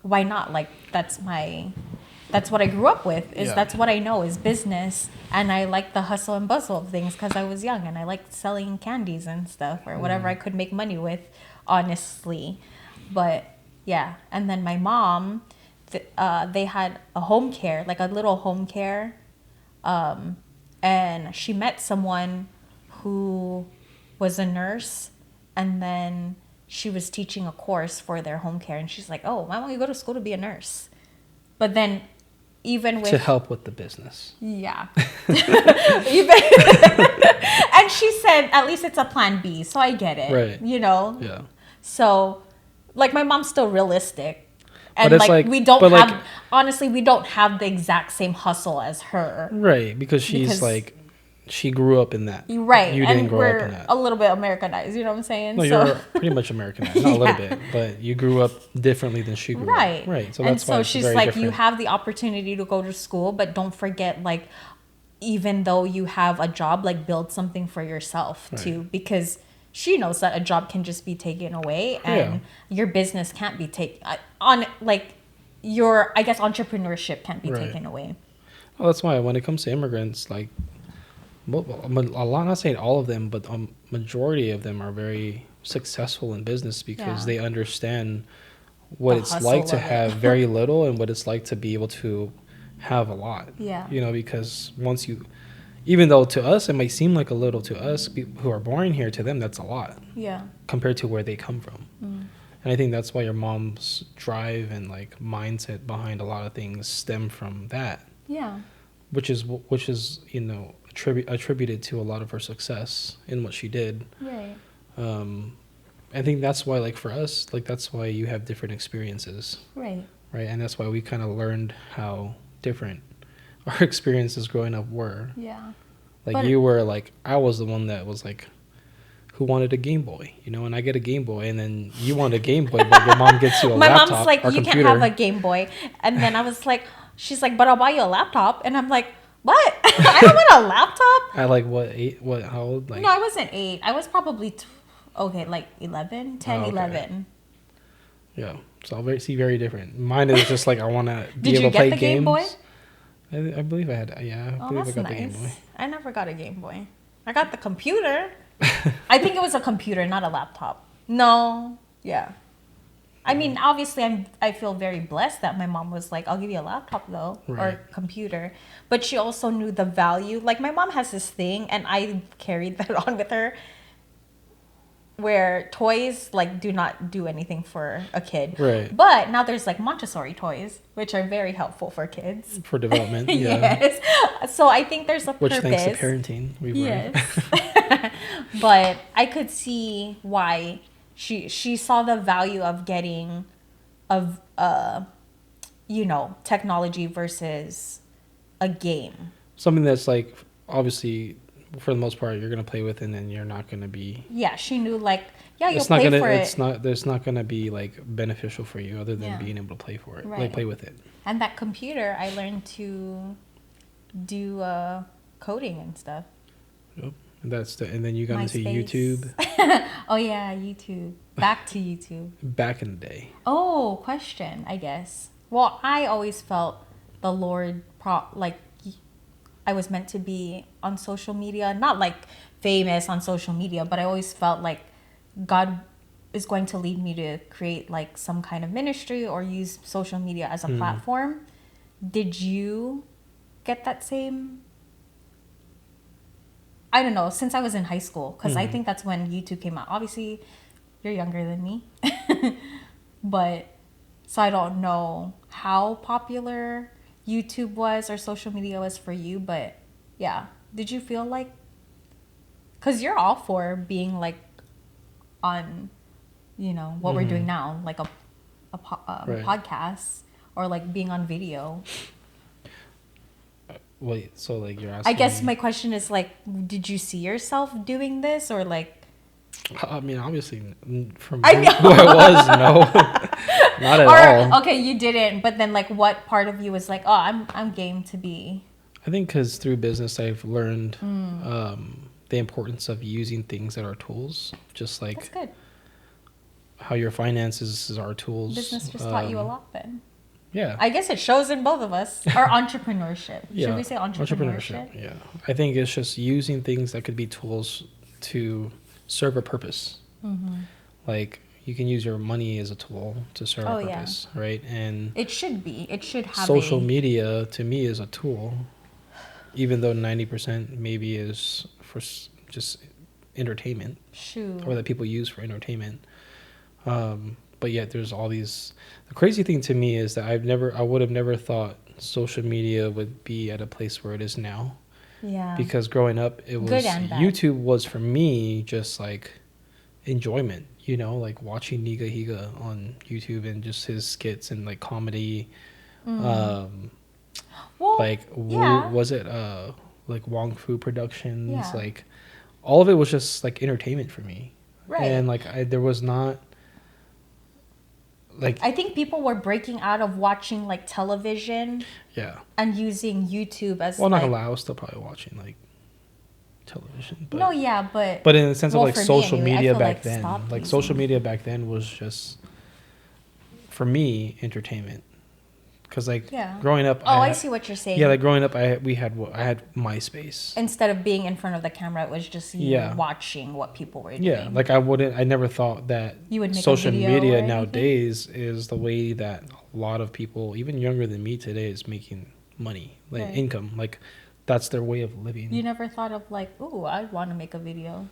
why not? Like, that's what I grew up with. That's what I know is business. And I like the hustle and bustle of things because I was young and I liked selling candies and stuff or whatever I could make money with, honestly. But yeah. And then my mom, they had a home care, like a little home care. And she met someone who was a nurse, and then she was teaching a course for their home care. And she's like, oh, why don't you go to school to be a nurse? But then even with... to help with the business. Yeah. And she said, at least it's a plan B. So I get it. Right. You know? Yeah. So, like, my mom's still realistic. And, but it's like, we don't have... honestly, we don't have the exact same hustle as her. Right. Because she's, like... she grew up in that. Right. You didn't grow up in that. A little bit Americanized, you know what I'm saying? No, you're pretty much Americanized. Not a little bit, but you grew up differently than she grew up. Right. So that's why she's like, different. You have the opportunity to go to school, but don't forget, like, even though you have a job, like, build something for yourself too, because she knows that a job can just be taken away and your business can't be taken on, like, your, I guess, entrepreneurship can't be taken away. Well, that's why when it comes to immigrants, like, a lot, not saying all of them, but a majority of them are very successful in business because they understand what it's like to have very little and what it's like to be able to have a lot. Yeah. You know, because once you, even though to us it might seem like a little, to us who are born here, to them that's a lot. Yeah. Compared to where they come from. And I think that's why your mom's drive and like mindset behind a lot of things stem from that. Yeah. Which is you know, attributed to a lot of her success in what she did. Right. I think that's why, like, for us, like, that's why you have different experiences. Right. Right. And that's why we kind of learned how different our experiences growing up were. Yeah. Like, but you were like, I was the one that was like, who wanted a Game Boy, you know, and I get a Game Boy, and then you want a Game Boy, but your mom gets you a laptop. My mom's like, you computer. Can't have a Game Boy. And then I was like, she's like, but I'll buy you a laptop. And I'm like, what? I don't want a laptop. At like what, 8? What, how old? Like, no, I wasn't 8. I was probably, like 11, 10, okay. 11. Yeah. So I'll see very different. Mine is just like, I want to be able to play games. Did you get the Game Boy? I believe I had, yeah. I believe I got the Game Boy. I never got a Game Boy. I got the computer. I think it was a computer, not a laptop. No. Yeah. I mean, obviously, I feel very blessed that my mom was like, I'll give you a laptop, though, or computer. But she also knew the value. Like, my mom has this thing, and I carried that on with her, where toys, like, do not do anything for a kid. Right. But now there's, like, Montessori toys, which are very helpful for kids. For development, yeah. Yes. So I think there's a purpose. Which, thanks to parenting, we've learned. But I could see why... She saw the value of getting of technology versus a game. Something that's like obviously for the most part you're gonna play with, and then you're not gonna be. Yeah, she knew like you'll It's play not gonna. for It's it. not. There's not gonna be like beneficial for you other than Yeah. being able to play for it, Right. like play with it. And that computer, I learned to do coding and stuff. Yep. And then you got into MySpace. YouTube Oh yeah, YouTube. Back to YouTube. back in the day. Oh, question, I guess. Well, I always felt the Lord like I was meant to be on social media, not like famous on social media, but I always felt like God is going to lead me to create like some kind of ministry or use social media as a platform. Did you get that same? I don't know, since I was in high school, because I think that's when YouTube came out. Obviously, you're younger than me. But so I don't know how popular YouTube was or social media was for you, but yeah, did you feel like, because you're all for being like on, what we're doing now, like a Right. podcast or like being on video. Wait, so like you're asking? I guess me, my question is like, did you see yourself doing this or like? I mean, obviously, from I who know. I was, no, not at all. Okay, you didn't, but then like, what part of you was like, oh, I'm game to be? I think because through business, I've learned the importance of using things that are tools, just That's like good. how your finances are tools. Business just taught you a lot then. Yeah. I guess it shows in both of us. Or entrepreneurship. Yeah. Should we say entrepreneurship? Yeah. I think it's just using things that could be tools to serve a purpose. Like you can use your money as a tool to serve a purpose, right? And It should be. It should have social media to me is a tool, even though 90% maybe is for just entertainment or that people use for entertainment. But yet there's all these. The crazy thing to me is that I would have never thought social media would be at a place where it is now. Yeah. Because growing up, it was Good and bad. YouTube was for me just like enjoyment, like watching Niga Higa on YouTube and just his skits and like comedy. Well, Was it like Wong Fu Productions? Yeah. Like all of it was just like entertainment for me. Right. And like there was not like I think people were breaking out of watching like television and using YouTube as not gonna lie, I was still probably watching like television. But, but in the sense of like social media back then, like social using. media back then was just for me entertainment. Because like growing up, I see what you're saying. Yeah, like growing up, I had MySpace. Instead of being in front of the camera, it was just you watching what people were doing. Yeah, like I never thought that you would make social a video media or nowadays is the way that a lot of people, even younger than me today, is making money, like income. Like that's their way of living. You never thought of like, ooh, I want to make a video.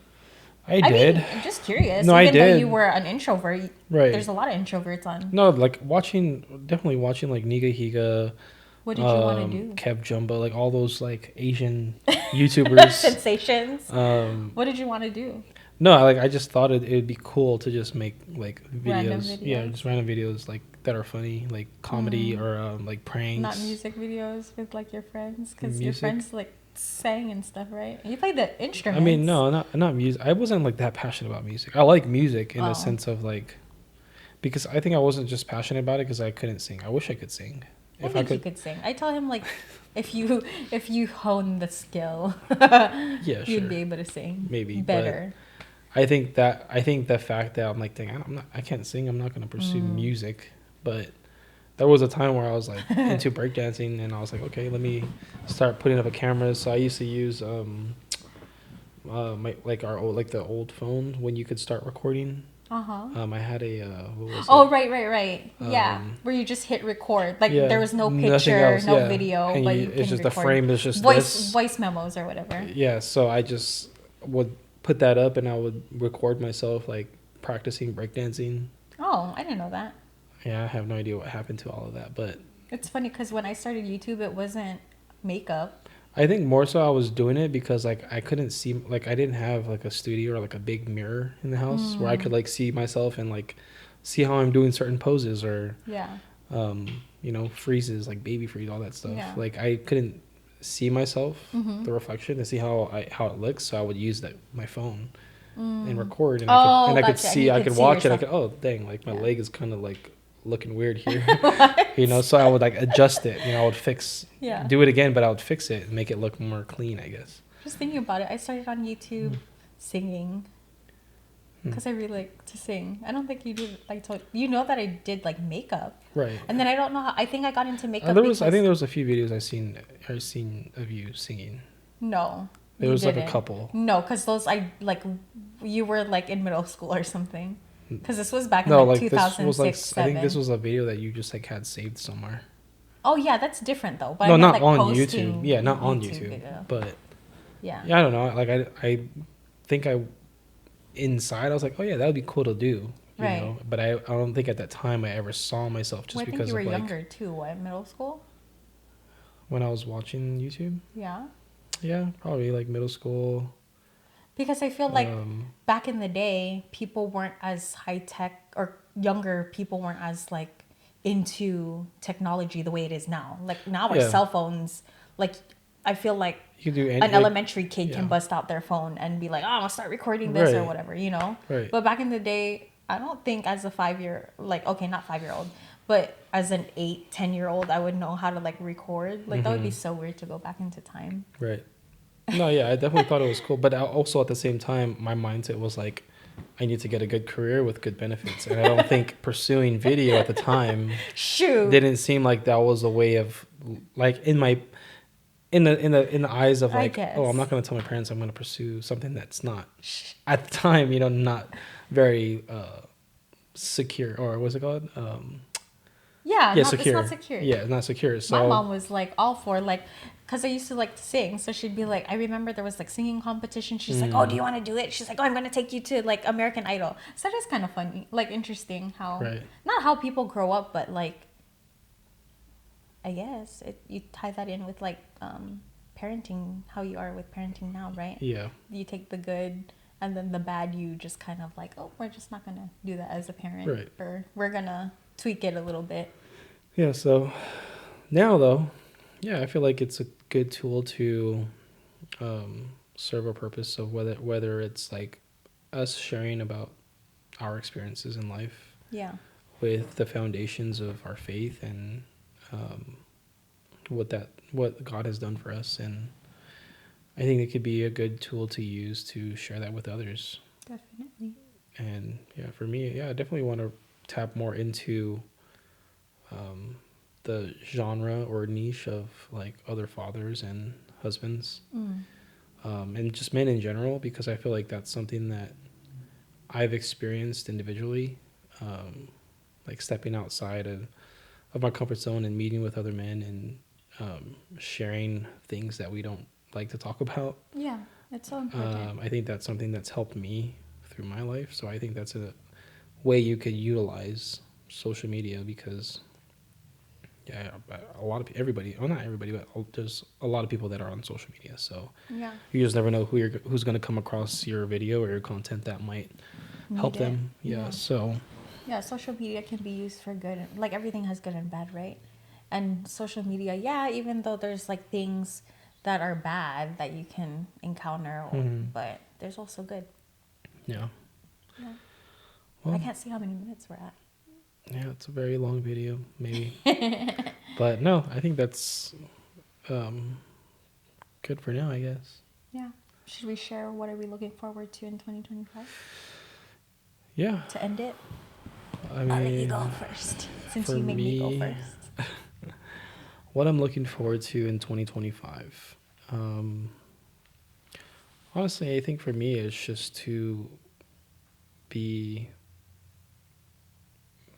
I did. mean, I'm just curious. No, Even I did. though you were an introvert, right? There's a lot of introverts on. No, like definitely watching like Niga Higa. What did you want to do? Kev Jumbo, like all those like Asian YouTubers. Sensations. What did you want to do? No, I just thought it'd be cool to just make like videos. Random videos. Yeah, just random videos like that are funny, like comedy or like pranks. Not music videos with like your friends, because your friends like sang and stuff, right? You played the instruments. I mean, no, not music. I wasn't like that passionate about music. I like music in a sense of like, because I think I wasn't just passionate about it because I couldn't sing. I wish I could sing. I think you could sing. I tell him like, if you hone the skill, you'd be able to sing maybe better. But I think the fact that I'm like, dang, I can't sing. I'm not gonna pursue music. But there was a time where I was like into breakdancing, and I was like, okay, let me start putting up a camera. So I used to use the old phone when you could start recording. I had a what was it? Right. Where you just hit record. Like there was no picture, no video, and but you can it's just record. the frame is just voice memos or whatever. Yeah, so I just would put that up and I would record myself like practicing breakdancing. Oh, I didn't know that. Yeah, I have no idea what happened to all of that, but it's funny because when I started YouTube, it wasn't makeup. I think more so I was doing it because like I couldn't see, like I didn't have like a studio or like a big mirror in the house where I could like see myself and like see how I'm doing certain poses or Yeah. freezes, like baby freeze, all that stuff. Yeah. Like I couldn't see myself, Mm-hmm. the reflection, and see how it looks. So I would use my phone and record, and Oh, I could gotcha. And you I could could see watch it. I yourself. could, oh dang, like my Yeah. leg is kind of like looking weird here, What? So I would like adjust it. I would Yeah. do it again, but I would fix it and make it look more clean, I guess. Just thinking about it, I started on YouTube singing because I really like to sing. I don't think you do. Like, you know that I did like makeup, Right. and then I don't know how. I think I got into makeup. I think there was a few videos I've seen of you singing. No. There was like a couple. No, because those you were like in middle school or something. Because this was back in No, like like 2006, this was like, I think this was a video that you just like had saved somewhere. Oh yeah, that's different though. But No, I meant, not like, on YouTube. Yeah, not on YouTube. Video. But yeah, I don't know. Like I think inside I was like, oh yeah, that would be cool to do. You right. know? But I don't think at that time I ever saw myself just well, I because think you were of like younger too. What, middle school? when I was watching YouTube. Yeah. Yeah, probably like middle school. Because I feel like back in the day, people weren't as high tech, or younger people weren't as like into technology the way it is now. Like now, our cell phones, like I feel like you can do an elementary kid can bust out their phone and be like, "Oh, I'm gonna start recording this or whatever," Right. But back in the day, I don't think as a 5-year, like okay, not 5-year-old, but as an 8-10-year-old, I would know how to like record. Like that would be so weird to go back into time. Right. No, yeah, I definitely thought it was cool, but also at the same time, my mindset was like, I need to get a good career with good benefits, and I don't think pursuing video at the time didn't seem like that was a way of like in the eyes of like, oh, I'm not going to tell my parents I'm going to pursue something that's not at the time, not very secure, or what's it called? Secure. It's not secure. Yeah, not secure. So my mom was like all for like, because I used to like to sing, so she'd be like, I remember there was like singing competition. She's like, oh, do you want to do it? She's like, oh, I'm gonna take you to like American Idol. So that is kind of funny, like interesting how not how people grow up, but like I guess you tie that in with like parenting, how you are with parenting now, right? Yeah. You take the good and then the bad, you just kind of like, oh, we're just not gonna do that as a parent, right? Or we're gonna tweak it a little bit. Yeah. So now though, yeah, I feel like it's a good tool to serve a purpose of whether it's like us sharing about our experiences in life, with the foundations of our faith and what God has done for us, and I think it could be a good tool to use to share that with others. Definitely. And yeah, for me, I definitely want to tap more into the genre or niche of like other fathers and husbands, and just men in general, because I feel like that's something that I've experienced individually, like stepping outside of my comfort zone and meeting with other men and sharing things that we don't like to talk about. Yeah, it's so important. I think that's something that's helped me through my life. So I think that's a way you could utilize social media, because a lot of everybody, well, not everybody, but there's a lot of people that are on social media. So you just never know who's going to come across your video or your content that might help them. So social media can be used for good. Like everything has good and bad, right? And social media, even though there's like things that are bad that you can encounter, but there's also good. Yeah. Well, I can't see how many minutes we're at. Yeah, it's a very long video, maybe. But no, I think that's good for now, I guess. Yeah. Should we share what are we looking forward to in 2025? Yeah. To end it? I'll let you go first, since you made me go first. What I'm looking forward to in 2025. Honestly, I think for me, it's just to be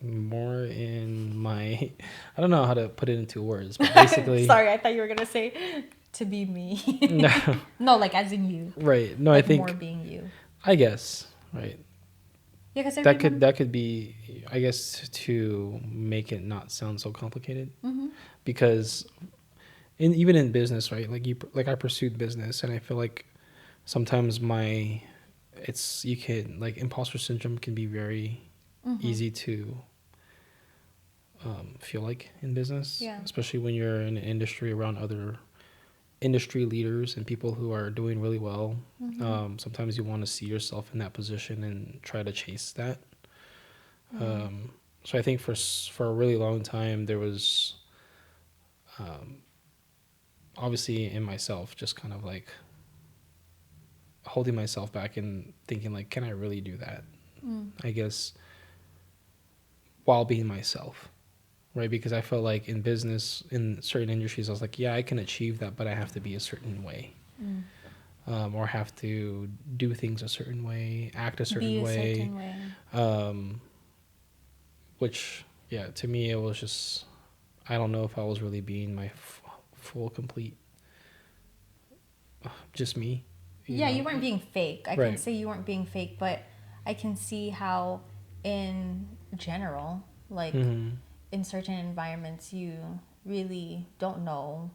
more in my, I don't know how to put it into words, but basically. Sorry, I thought you were going to say to be me. No. No, like as in you. Right. No, like I think. More being you. I guess. Right. Yeah, because that could be, I guess, to make it not sound so complicated, because even in business, right? Like I pursued business, and I feel like sometimes imposter syndrome can be very easy to feel like in business, especially when you're in an industry around other industry leaders and people who are doing really well. Sometimes you want to see yourself in that position and try to chase that. So I think for a really long time there was obviously in myself just kind of like holding myself back and thinking like, can I really do that? I guess while being myself, right? Because I felt like in business, in certain industries, I was like, yeah, I can achieve that, but I have to be a certain way. Or have to do things a certain way, act a certain way. Which, yeah, to me, it was just, I don't know if I was really being my full, complete, just me. You weren't being fake. I can say you weren't being fake, but I can see how in general, like in certain environments, you really don't know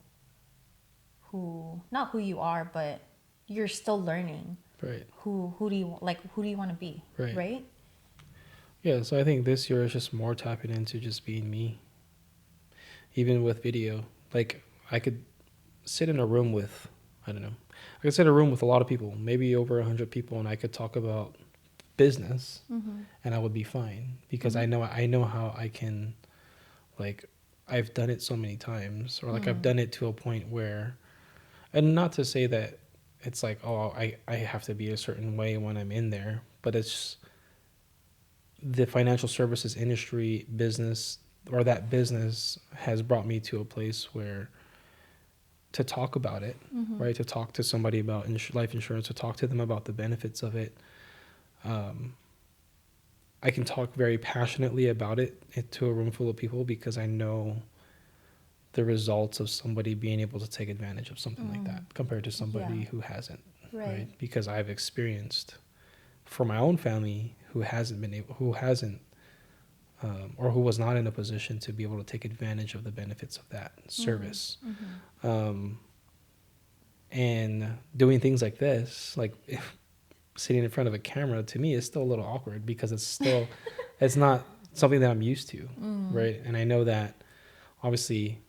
not who you are, but you're still learning. Right. Who do you want to be? Right? Yeah, so I think this year is just more tapping into just being me. Even with video. Like, I could sit in a room with, I don't know, I could sit in a room with a lot of people, maybe over 100 people, and I could talk about business, and I would be fine. Because I know how I can, like, I've done it so many times, or like I've done it to a point where, and not to say that it's like, oh, I have to be a certain way when I'm in there, but it's the financial services industry business, or that business has brought me to a place where to talk about it, right? To talk to somebody about life insurance, to talk to them about the benefits of it. I can talk very passionately about it to a room full of people because I know the results of somebody being able to take advantage of something like that compared to somebody who hasn't, right? Because I've experienced for my own family who or who was not in a position to be able to take advantage of the benefits of that service. And doing things like this, like sitting in front of a camera, to me is still a little awkward because it's not something that I'm used to, right? And I know that obviously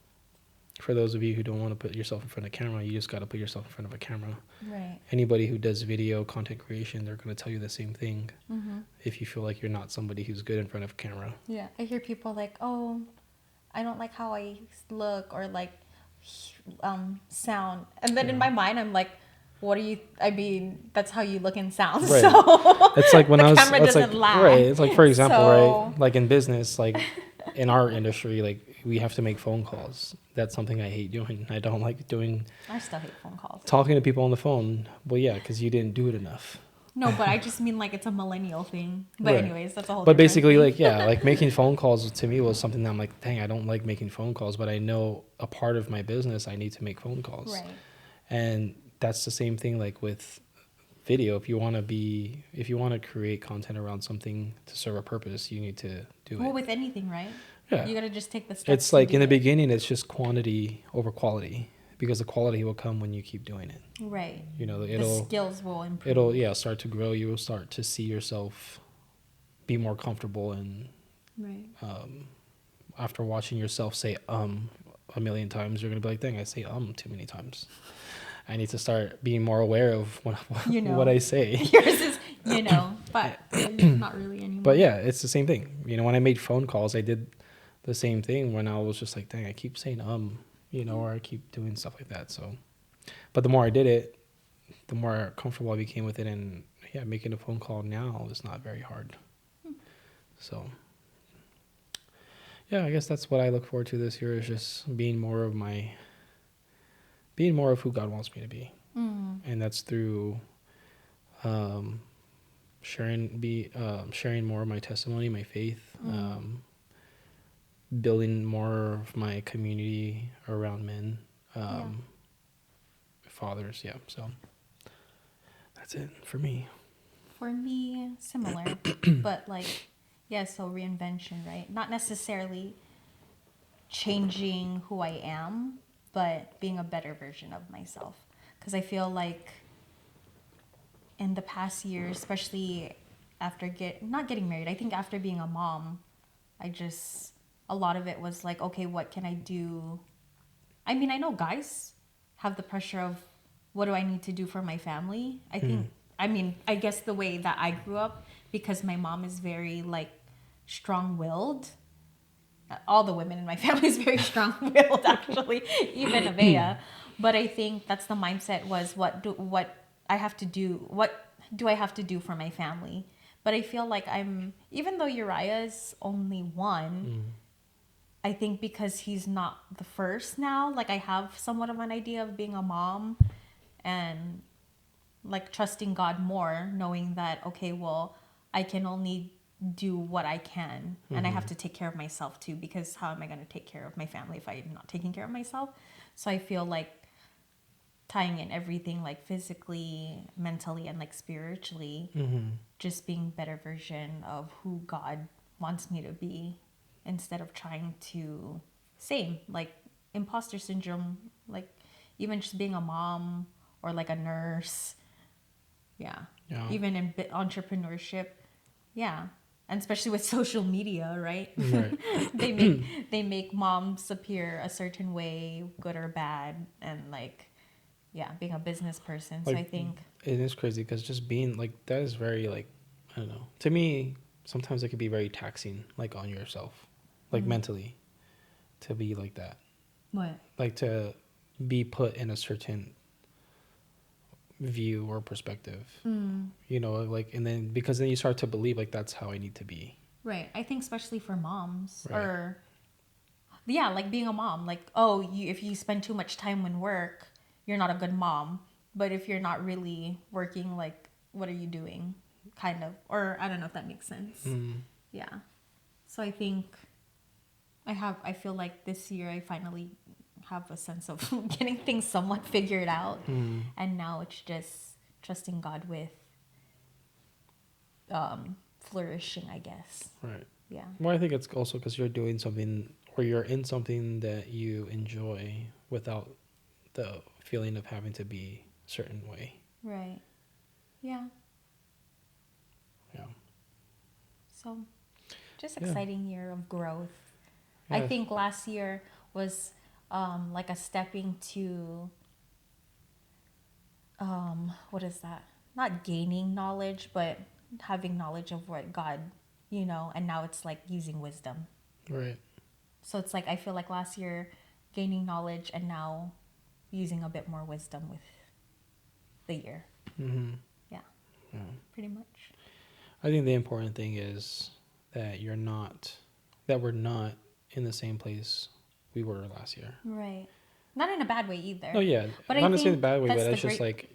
for those of you who don't want to put yourself in front of camera, you just got to put yourself in front of a camera. Right. Anybody who does video content creation, they're going to tell you the same thing. If you feel like you're not somebody who's good in front of camera. Yeah, I hear people like, oh, I don't like how I look or like sound. And then in my mind, I'm like, what are you, I mean, that's how you look and sound. Right. So it's like when the I was, camera it's doesn't like, lie. right. It's like, for example, So- right. Like in business, like in our industry, like we have to make phone calls. That's something I hate doing. I don't like doing. I still hate phone calls. Talking to people on the phone. Well, yeah, because you didn't do it enough. No, but I just mean like it's a millennial thing. But anyways, that's a whole. But basically, thing. like, yeah, like making phone calls to me was something that I'm like, dang, I don't like making phone calls, but I know a part of my business I need to make phone calls. Right. And that's the same thing like with video. If you want to create content around something to serve a purpose, you need to do it. Well, with anything, right? Yeah. You got to just take the steps. It's like in the beginning, it's just quantity over quality, because the quality will come when you keep doing it. Right. You know, the skills will improve. It'll start to grow. You will start to see yourself be more comfortable, and right. After watching yourself say a million times, you're gonna be like, dang, I say too many times. I need to start being more aware of what I say. Yours is, but not really anymore. But yeah, it's the same thing. When I made phone calls, I did the same thing when I was just like, dang, I keep saying or I keep doing stuff like that. So, but the more I did it, the more comfortable I became with it, and yeah, making a phone call now is not very hard. So, yeah, I guess that's what I look forward to this year, is just being more of who God wants me to be. And that's through sharing more of my testimony, my faith, building more of my community around men, fathers. Yeah. So that's it for me. For me, similar, but like, so reinvention, right? Not necessarily changing who I am, but being a better version of myself. Because I feel like in the past year, especially after not getting married, I think after being a mom, a lot of it was like, okay, what can I do? I mean, I know guys have the pressure of what do I need to do for my family? I mean, I guess the way that I grew up, because my mom is very like strong-willed. All the women in my family is very strong-willed, actually, even Avea. But I think that's the mindset was what do I have to do? What do I have to do for my family? But I feel like even though Uriah is only one, I think because he's not the first now, like I have somewhat of an idea of being a mom and like trusting God more, knowing that, okay, well, I can only do what I can and I have to take care of myself too, because how am I going to take care of my family if I'm not taking care of myself? So I feel like tying in everything like physically, mentally, and like spiritually, just being better version of who God wants me to be instead of trying to like imposter syndrome, like even just being a mom or like a nurse. Yeah. Even in entrepreneurship. Yeah. And especially with social media, right? they make moms appear a certain way, good or bad, and like being a business person. Like, so I think it is crazy because just being like that is very like, I don't know. To me, sometimes it could be very taxing, like on yourself, like mentally, to be like that. what? Like to be put in a certain view or perspective, you know, like, and then because then you start to believe like that's how I need to be. Right. I think especially for moms Right. or like being a mom, like, oh, if you spend too much time in work, you're not a good mom. But if you're not really working, like, what are you doing? Kind of. Or I don't know if that makes sense. Yeah. So I think I feel like this year I finally have a sense of getting things somewhat figured out. And now it's just trusting God with flourishing, I guess. Right. Yeah. Well, I think it's also because you're doing something or you're in something that you enjoy without the feeling of having to be a certain way. Right. Yeah. Yeah. So just exciting year of growth. Yeah. I think last year was like a stepping to what is that? Not gaining knowledge, but having knowledge of what God, and now it's like using wisdom. Right. So it's like I feel like last year gaining knowledge and now using a bit more wisdom with the year. Yeah. Pretty much. I think the important thing is that we're not in the same place we were last year. Right. Not in a bad way either. No, yeah. But not I necessarily in a think bad way, but that's it's just like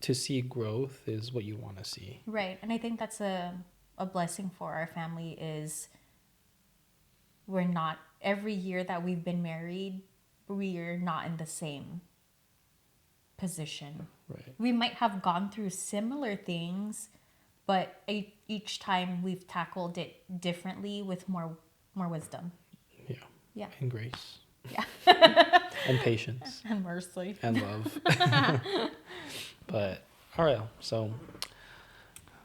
to see growth is what you want to see. Right. And I think that's a blessing for our family is we're not, every year that we've been married, we're not in the same position. Right. We might have gone through similar things, but each time we've tackled it differently with more wisdom. Yeah. Yeah. And grace. Yeah. And patience. And mercy. And love. But all right, so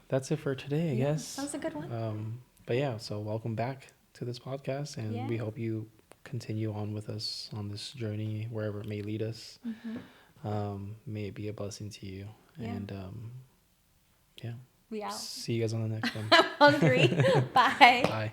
that's it for today, I guess. That was a good one. But yeah, so welcome back to this podcast, and we hope you continue on with us on this journey wherever it may lead us. May it be a blessing to you. And we out. See you guys on the next one. I'm hungry. Bye. Bye.